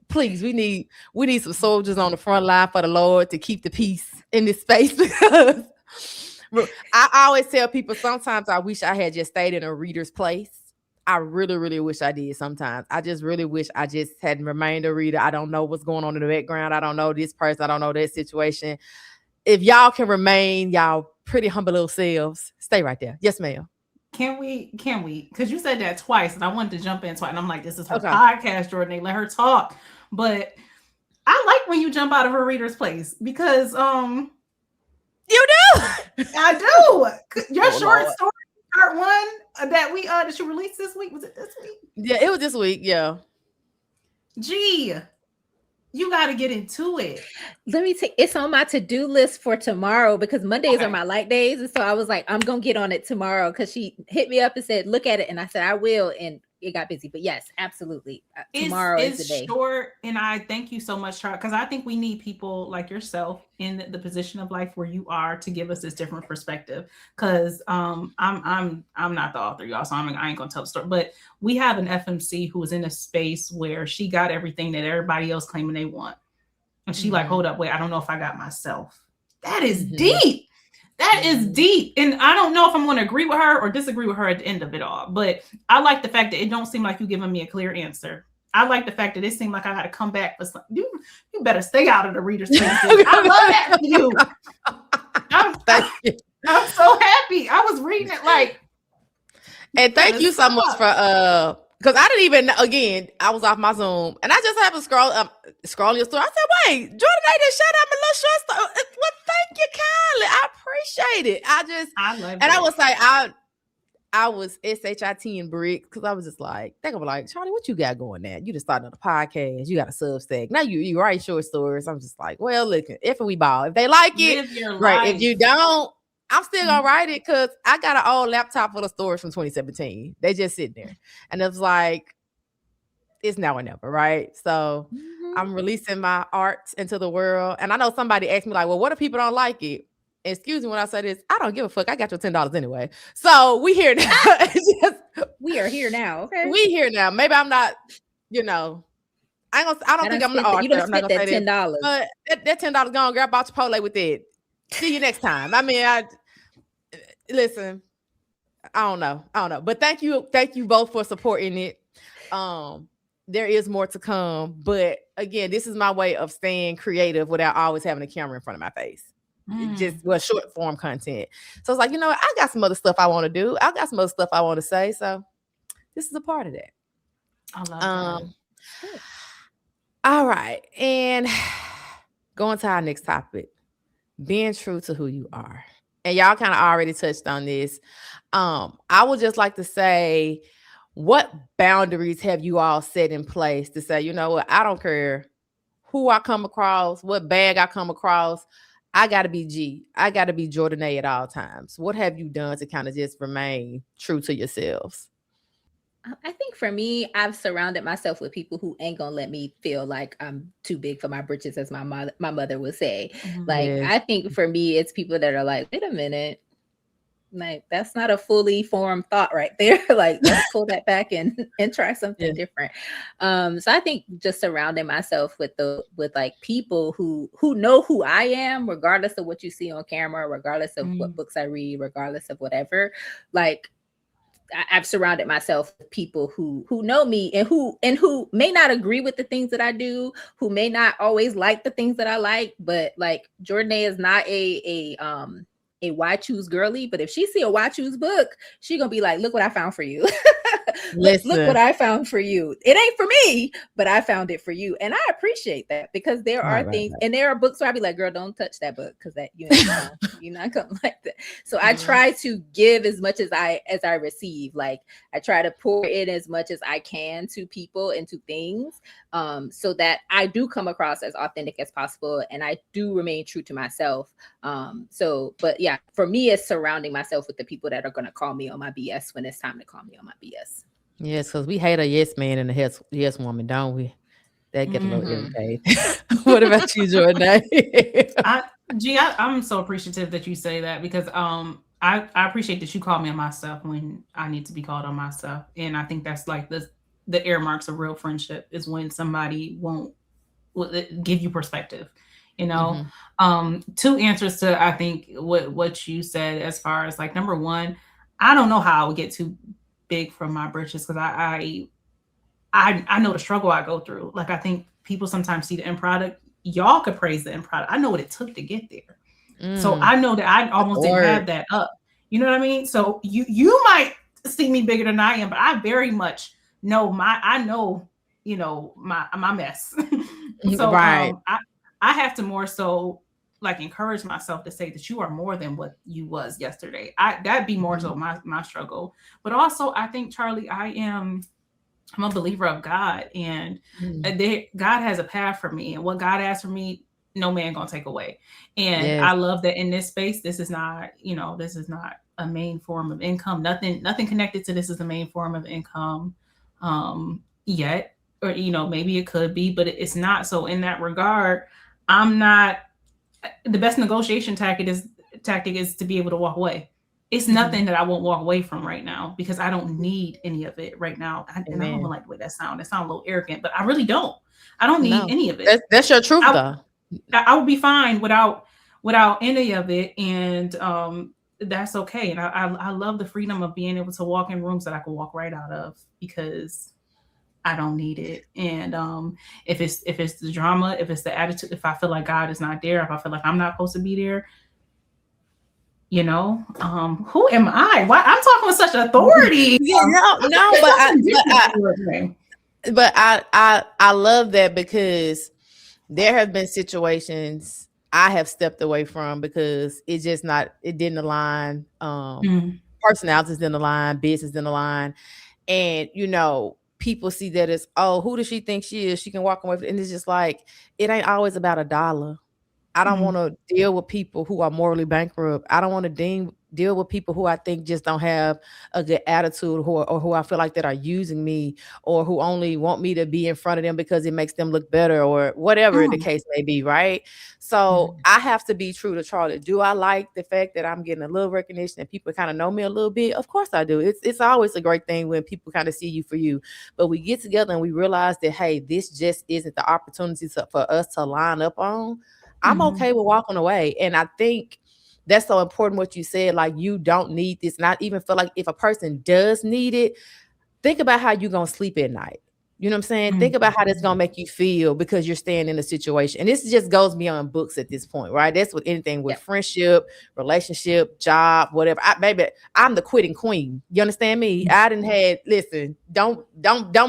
Please, we need some soldiers on the front line for the Lord to keep the peace in this space, because I always tell people sometimes I wish I had just stayed in a reader's place. I really, really wish I did sometimes. I just really wish I just hadn't remained a reader. I don't know what's going on in the background. I don't know this person. I don't know that situation. If y'all can remain y'all pretty humble little selves, stay right there. Yes, ma'am. Can we? Because you said that twice, and I wanted to jump in twice. And I'm like, this is her podcast, Jordanae. Let her talk. But I like when you jump out of her reader's place, because you do. I do. Your short stories part one that you released this week? Was it this week? Yeah, it was this week. Yeah. Gee, you got to get into it. Let me take it's on my to-do list for tomorrow because Mondays are my light days. And so I was like, I'm gonna get on it tomorrow because she hit me up and said, look at it. And I said, I will. And it got busy. But yes, absolutely. Tomorrow is the day. Short, and I thank you so much, Charlie, because I think we need people like yourself in the position of life where you are to give us this different perspective. Because I'm not the author, y'all, so I ain't gonna tell the story. But we have an FMC who was in a space where she got everything that everybody else claiming they want, and she like, hold up, wait, I don't know if I got myself. That is deep. That is deep. And I don't know if I'm going to agree with her or disagree with her at the end of it all. But I like the fact that it don't seem like you giving me a clear answer. I like the fact that it seemed like I got to come back for some. You better stay out of the reader's spaces. I love that for you. I'm so happy. I was reading it like. And thank you so much for because I didn't even, again, I was off my Zoom and I just happened to scroll your story. I said, wait, Jordanae just shut up a little short story. Well, thank you kindly. I appreciate it. I love it. And I was like, I was SHIT and bricks because I was just like, they gonna be like, Charlie, what you got going there? You just started on a podcast, you got a Substack. Now you write short stories. I'm just like, well, look, if we ball. If they like it, right. If you don't, I'm still gonna write it because I got an old laptop full of stories from 2017. They just sitting there. And it was like, it's now or never, right? So I'm releasing my art into the world. And I know somebody asked me, like, well, what if people don't like it? Excuse me when I say this, I don't give a fuck. I got your $10 anyway. So we here now. We are here now. Okay. We here now. Maybe I'm not, I don't think I'm an author. You don't I'm not spend gonna that say $10. But that $10 gone, girl, about Chipotle with it. See you next time. I mean, listen, I don't know. But thank you both for supporting it. There is more to come. But again, this is my way of staying creative without always having a camera in front of my face. Just short form content. So it's like, I got some other stuff I want to do. I got some other stuff I want to say. So this is a part of that. I love that. All right. And going to our next topic. Being true to who you are. And y'all kind of already touched on this. I would just like to say, what boundaries have you all set in place to say, you know what, I don't care who I come across, what bag I come across, I got to be G. I got to be Jordanae at all times. What have you done to kind of just remain true to yourselves? I think for me, I've surrounded myself with people who ain't gonna let me feel like I'm too big for my britches, as my mother would say. I think for me, it's people that are like, wait a minute, like that's not a fully formed thought right there. Like let's pull that back and try something different. So I think just surrounding myself with like people who know who I am, regardless of what you see on camera, regardless of what books I read, regardless of whatever, like. I've surrounded myself with people who know me and who may not agree with the things that I do, who may not always like the things that I like, but like Jordanae is not a why choose girly, but if she see a why choose book, she gonna be like, look what I found for you. look what I found for you. It ain't for me, but I found it for you. And I appreciate that because there are things and there are books where I'll be like, girl, don't touch that book because that you're not gonna like that. So I try to give as much as I receive. Like I try to pour in as much as I can to people and to things, so that I do come across as authentic as possible and I do remain true to myself. But yeah, for me, it's surrounding myself with the people that are going to call me on my BS when it's time to call me on my BS. Yes, because we hate a yes man and a yes woman, don't we? That get a little irritated. What about you, Jordanae? I'm so appreciative that you say that because I appreciate that you call me on my stuff when I need to be called on my stuff. And I think that's like the air marks of real friendship is when somebody won't give you perspective. Two answers to I think what you said as far as like number one, I don't know how I would get too big from my britches because I know the struggle I go through. Like I think people sometimes see the end product. Y'all could praise the end product. I know what it took to get there. So I know that I almost didn't have that up. You know what I mean? So you might see me bigger than I am, but I very much know my mess. So I have to more so like encourage myself to say that you are more than what you was yesterday. That'd be more so my struggle. But also I think, Charlee, I'm a believer of God, and God has a path for me, and what God has for me, no man gonna take away. And I love that in this space, this is not a main form of income. Nothing connected to this is the main form of income yet, or maybe it could be, but it's not. So in that regard, I'm not. The best negotiation tactic is to be able to walk away. It's nothing that I won't walk away from right now, because I don't need any of it right now. And I don't like the way that sounds. It sounds a little arrogant, but I really don't. I don't need any of it. That's your truth, though. I would be fine without any of it, and that's okay. And I love the freedom of being able to walk in rooms that I can walk right out of, because I don't need it. And if it's the drama, if it's the attitude, if I feel like God is not there, if I feel like I'm not supposed to be there, who am I? Why I'm talking with such authority? But I love that, because there have been situations I have stepped away from because it didn't align. Personalities didn't align, business didn't align, and people see that as, oh, who does she think she is? She can walk away, and it's just like, it ain't always about $1. I don't want to deal with people who are morally bankrupt. I don't want to deal with people who I think just don't have a good attitude, or who I feel like that are using me, or who only want me to be in front of them because it makes them look better, or whatever the case may be, right? So I have to be true to Charlee. Do I like the fact that I'm getting a little recognition and people kind of know me a little bit? Of course I do. It's always a great thing when people kind of see you for you. But we get together and we realize that, hey, this just isn't the opportunity for us to line up on. I'm okay with walking away. And I think that's so important what you said. Like, you don't need this. Not even feel like if a person does need it, think about how you're going to sleep at night. You know what I'm saying? Think about how that's going to make you feel, because you're staying in a situation. And this just goes beyond books at this point, right? That's with anything, with friendship, relationship, job, whatever. Baby, I'm the quitting queen. You understand me? I listen, don't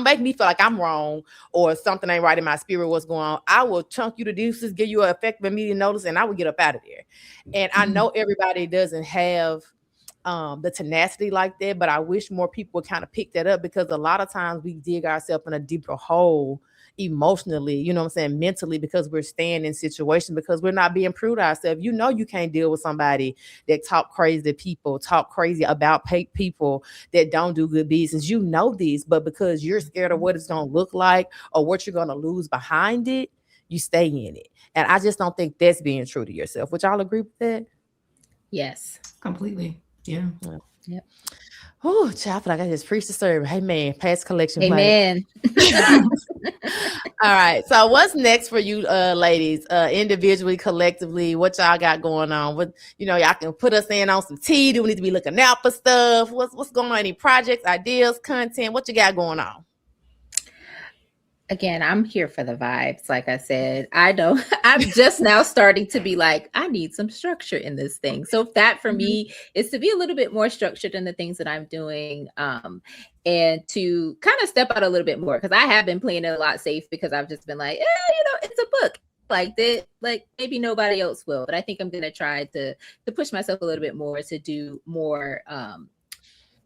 make me feel like I'm wrong or something ain't right in my spirit. What's going on? I will chunk you to deuces, give you an effective immediate notice, and I will get up out of there. And I know everybody doesn't have the tenacity like that, but I wish more people would kind of pick that up, because a lot of times we dig ourselves in a deeper hole emotionally, you know what I'm saying, mentally, because we're staying in situations, because we're not being true to ourselves. You can't deal with somebody that talk crazy to people, talk crazy about people that don't do good business. These, but because you're scared of what it's going to look like or what you're going to lose behind it, you stay in it. And I just don't think that's being true to yourself. Would y'all agree with that? Yes, completely. Yeah. Yep. Oh, child, I feel like I just preached the sermon. Hey, man, past collection. Amen. All right. So what's next for you, ladies, individually, collectively? What y'all got going on? What, y'all can put us in on some tea. Do we need to be looking out for stuff? What's going on? Any projects, ideas, content? What you got going on? Again, I'm here for the vibes. Like I said, I'm just now starting to be like, I need some structure in this thing. So that for me is to be a little bit more structured in the things that I'm doing, and to kind of step out a little bit more, because I have been playing it a lot safe, because I've just been like, it's a book. Like that, like maybe nobody else will, but I think I'm going to try to push myself a little bit more to do more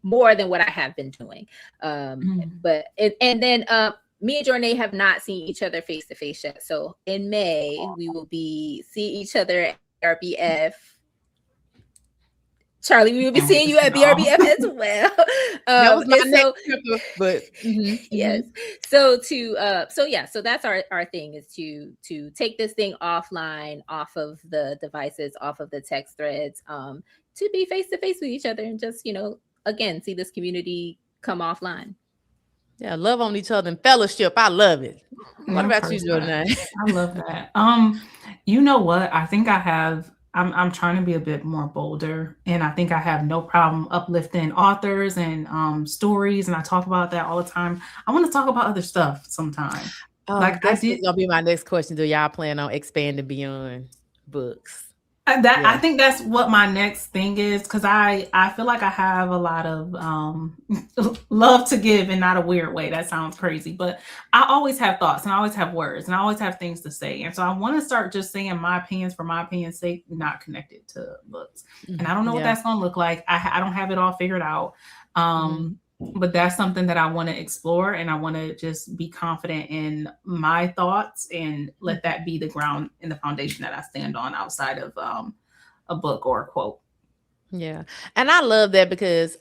than what I have been doing. But then me and Jordanae have not seen each other face to face yet. So in May, we will be seeing each other at BRBF. Charlee, we will be seeing you at BRBF as well. That was my next trip, but yes. So so that's our thing, is to take this thing offline, off of the devices, off of the text threads, to be face to face with each other, and just again, see this community come offline. Yeah, love on each other and fellowship. I love it. What about you, Jordanae? I love that. You know what? I think I'm trying to be a bit more bolder, and I think I have no problem uplifting authors and stories, and I talk about that all the time. I want to talk about other stuff sometime. That's gonna be my next question. Do y'all plan on expanding beyond books? I think that's what my next thing is, because I feel like I have a lot of love to give in not a weird way. That sounds crazy, but I always have thoughts and I always have words and I always have things to say. And so I want to start just saying my opinions for my opinion's sake, not connected to books. And I don't know what that's going to look like. I don't have it all figured out. But that's something that I want to explore, and I want to just be confident in my thoughts and let that be the ground and the foundation that I stand on outside of a book or a quote. Yeah. And I love that because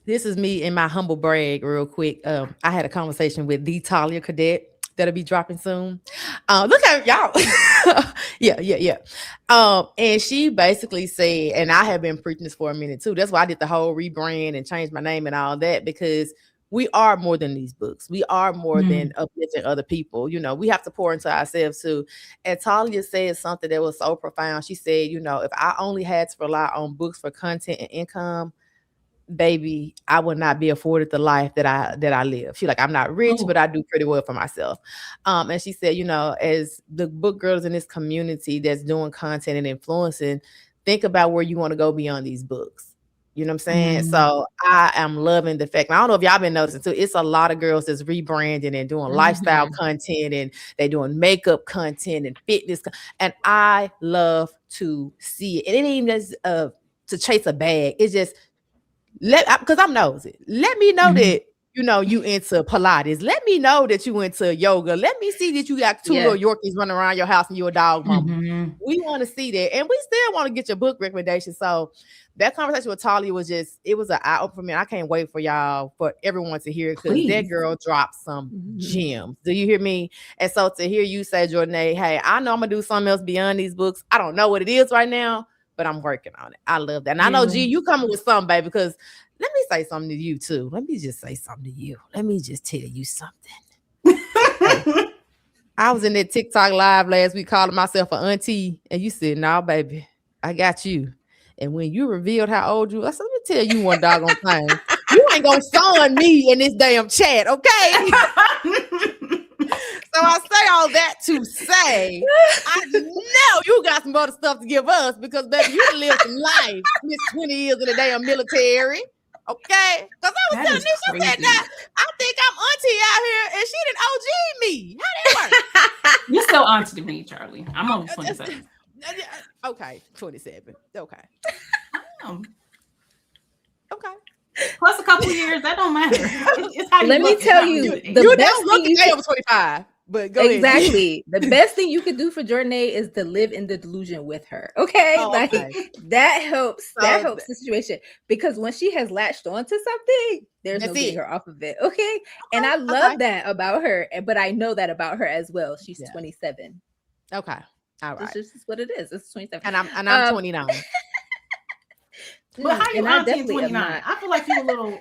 this is me in my humble brag real quick. I had a conversation with the Talia Cadet that'll be dropping soon. Look at y'all. Yeah. And she basically said, and I have been preaching this for a minute too. That's why I did the whole rebrand and changed my name and all that, because we are more than these books. We are more than uplifting other people. You know, we have to pour into ourselves too. And Talia said something that was so profound. She said, you know, if I only had to rely on books for content and income, baby, I would not be afforded the life that I live. She's like, I'm not rich, but I do pretty well for myself. And she said, you know, as the book girls in this community that's doing content and influencing, think about where you want to go beyond these books. You know what I'm saying? So I am loving the fact. I don't know if y'all been noticing too. It's a lot of girls that's rebranding and doing lifestyle content, and they doing makeup content and fitness. And I love to see it. And it ain't even just to chase a bag. It's just because I'm nosy. Let me know that, you know, you into Pilates. Let me know that you into yoga. Let me see that you got two little Yorkies running around your house and you're a dog mama. We want to see that. And we still want to get your book recommendation. So that conversation with Talia was just, it was an eye opener for me. I can't wait for y'all, for everyone to hear it, because that girl dropped some gems. Do you hear me? And so to hear you say, Jordanae, hey, I know I'm going to do something else beyond these books. I don't know what it is right now, but I'm working on it. I love that. And I know, G, you coming with something, baby, because let me say something to you too. Let me just say something to you. Let me just tell you something. I was in that TikTok live last week calling myself an auntie, and you said, "Nah, baby, I got you." And when you revealed how old you were, I said, let me tell you one doggone thing. You ain't gonna son me in this damn chat, okay? So I say all that to say, I know you got some other stuff to give us, because baby, you lived some life. Miss 20 years in the damn military, okay? Because I was telling Nisha, I said, now, I think I'm auntie out here, and she didn't OG me. How that work? You're still auntie to me, Charlie. I'm only 27. Okay, 27. Okay. Okay. Plus a couple years, that don't matter. It's how Let me tell you, the best thing you can over 25. But go exactly. The best thing you could do for Jordanae is to live in the delusion with her. Okay, that helps. That helps the situation, because when she has latched onto something, there's no getting her off of it. Okay, and I love that about her. But I know that about her as well. She's 27. Okay, all right. This is what it is. It's 27, and I'm 29. But how you auntie at 29? I feel like you're a little.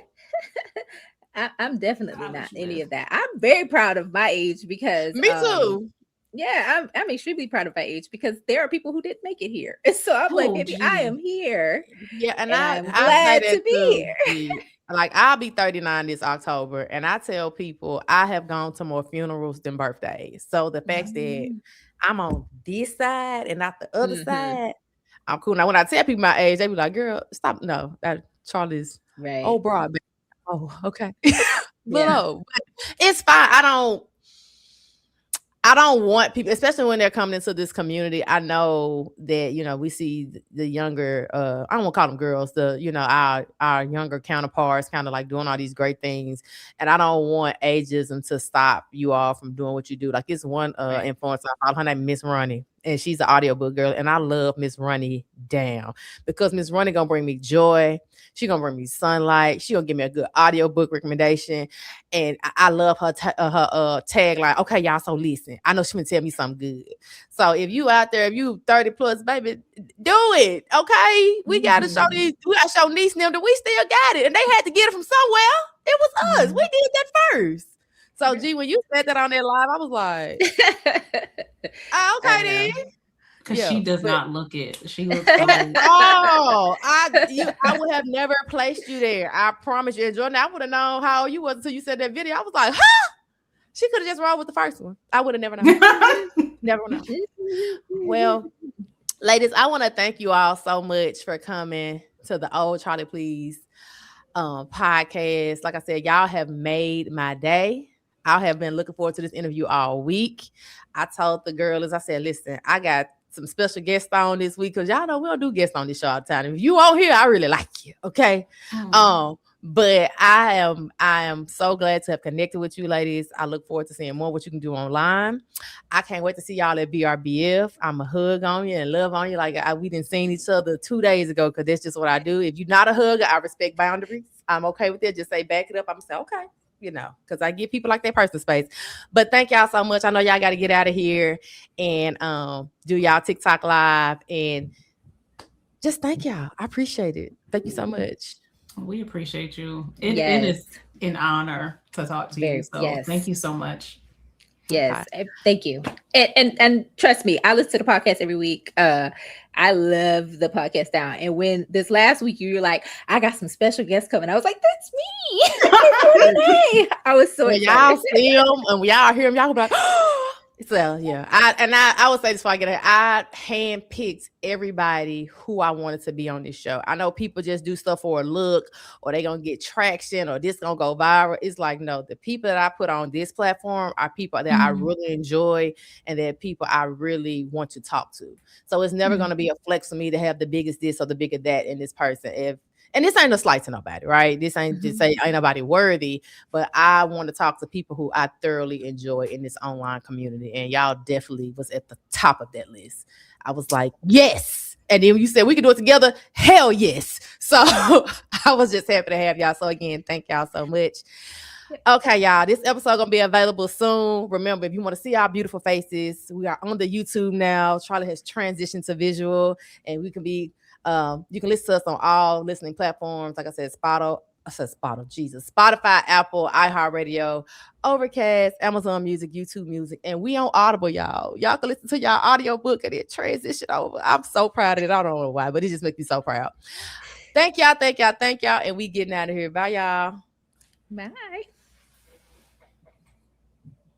I'm definitely not any of that. I'm very proud of my age, because me too. Yeah, I'm extremely proud of my age, because there are people who didn't make it here. So I'm like, baby, I am here. Yeah, and I'm glad to be here. Like, I'll be 39 this October, and I tell people I have gone to more funerals than birthdays. So the fact that I'm on this side and not the other side, I'm cool. Now, when I tell people my age, they be like, "Girl, stop!" No, that Charlie's old broad. Oh, okay. But it's fine. I don't want people, especially when they're coming into this community. I know that, you know, we see the younger, I don't want to call them girls, our younger counterparts kind of like doing all these great things. And I don't want ageism to stop you all from doing what you do. Like, it's one influencer I follow, her name Miss Runny, and she's an audiobook girl. And I love Miss Runny down, because Miss Runny gonna bring me joy. She gonna bring me sunlight. She gonna give me a good audiobook recommendation. And I love her tagline. Okay, y'all, so listen. I know she gonna tell me something good. So if you out there, if you 30 plus, baby, do it. Okay. We gotta show niece and them that we still got it. And they had to get it from somewhere. It was us. We did that first. So G, when you said that on that live, I was like, okay then. Because she does not look it. She looks I would have never placed you there. I promise you. And Jordanae, I would have known how old you was until you said that video. I was like, huh? She could have just rolled with the first one. I would have never known. Never known. Well, Ladies, I want to thank you all so much for coming to the Old Charlee Please podcast. Like I said, y'all have made my day. I have been looking forward to this interview all week. I told the girls, I said, listen, I got some special guests on this week because y'all know we don't do guests on this show all the time. If you on here, I really like you. Okay. But I am so glad to have connected with you ladies. I look forward to seeing more what you can do online. I can't wait to see y'all at BRBF. I'm a hug on you and love on you. Like we didn't seen each other 2 days ago because that's just what I do. If you're not a hugger, I respect boundaries. I'm okay with it. Just say back it up. I'm gonna say okay, because I give people like their personal space. But thank y'all so much. I know y'all got to get out of here and do y'all TikTok live and just thank y'all. I appreciate it. Thank you so much. We appreciate you. It is an honor to talk to you. So thank you so much. Yes, thank you. And trust me, I listen to the podcast every week. I love the podcast down. And when this last week you were like, I got some special guests coming, I was like, that's me. I was so excited. Y'all see them and when y'all hear them, y'all be like, oh. So yeah, I would say this before I get here. I handpicked everybody who I wanted to be on this show. I know people just do stuff for a look, or they gonna get traction, or this gonna go viral. It's like no, the people that I put on this platform are people that I really enjoy and that people I really want to talk to. So it's never gonna be a flex for me to have the biggest this or the bigger that in this person. And this ain't a slight to nobody, right? This ain't just say ain't nobody worthy, but I want to talk to people who I thoroughly enjoy in this online community. And y'all definitely was at the top of that list. I was like, yes. And then when you said we could do it together, hell yes. So I was just happy to have y'all. So again, thank y'all so much. Okay, y'all, this episode gonna be available soon. Remember, if you want to see our beautiful faces, we are on the YouTube now. Charlee has transitioned to visual, and we can be you can listen to us on all listening platforms. Like I said, Spotify, Apple, iHeartRadio, Overcast, Amazon Music, YouTube Music, and we on Audible, y'all. Y'all can listen to y'all audio book and it transition over. I'm so proud of it. I don't know why, but it just makes me so proud. Thank y'all, and we getting out of here. Bye, y'all. Bye.